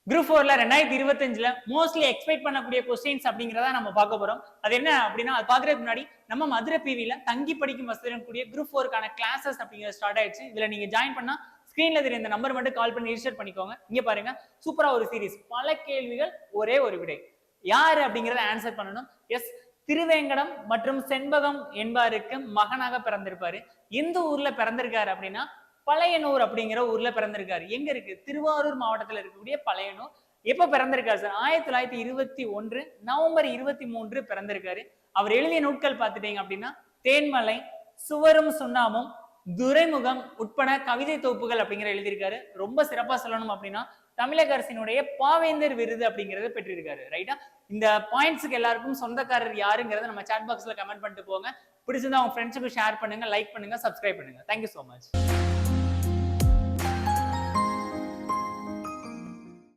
Group 4ல 2025ல mostly expect பண்ணக்கூடிய questions அப்படிங்கிறத நம்ம பார்க்க போறோம். அது என்ன அப்படின்னா, அது பாக்குறதுக்கு முன்னாடி நம்ம மதுரை பிவில தங்கி படிக்கும் வசதியுடன் கூடிய குரூப் 4க்கான கிளாஸஸ் அப்படிங்கிறது ஸ்டார்ட் ஆயிடுச்சு. இதுல நீங்க ஜாயின் பண்ணா ஸ்கிரீன்ல தெரிய இந்த நம்பர் மட்டும் கால் பண்ணி ரிஜிஸ்டர் பண்ணிக்கோங்க. இங்க பாருங்க, சூப்பரா ஒரு சீரிஸ், பல கேள்விகள் ஒரே ஒரு விடை. யாரு அப்படிங்கறத ஆன்சர் பண்ணணும். எஸ், திருவேங்கடம் மற்றும் செண்பகம் என்பாருக்கு மகனாக பிறந்திருப்பாரு. எந்த ஊர்ல பிறந்திருக்காரு அப்படின்னா பழையனூர் அப்படிங்கிற ஊர்ல பிறந்திருக்காரு. எங்க இருக்கு? திருவாரூர் மாவட்டத்தில் இருக்கக்கூடிய பழையனூர். எப்ப பிறந்திருக்காரு சார்? 1921 நவம்பர் 23 பிறந்திருக்காரு. அவர் எழுதிய நூட்கள் பார்த்துட்டீங்க அப்படின்னா தேன்மலை, சுவரும் சுண்ணாமும், துரைமுகம் உட்பட கவிதை தொகுப்புகள் அப்படிங்கிற எழுதியிருக்காரு. ரொம்ப சிறப்பா சொல்லணும் அப்படின்னா தமிழக அரசினுடைய பாவேந்தர் விருது அப்படிங்கறத பெற்றிருக்காரு. ரைட்டா? இந்த பாயிண்ட்ஸுக்கு எல்லாருக்கும் சொந்தக்காரர் யாருங்கிறத நம்ம சாட் பாக்ஸ்ல கமெண்ட் பண்ணிட்டு போங்க. பிடிச்சிருந்தா உங்க ஃப்ரெண்ட்ஸுக்கு ஷேர் பண்ணுங்க, லைக் பண்ணுங்க, சப்ஸ்கிரைப் பண்ணுங்க. Thank you so much.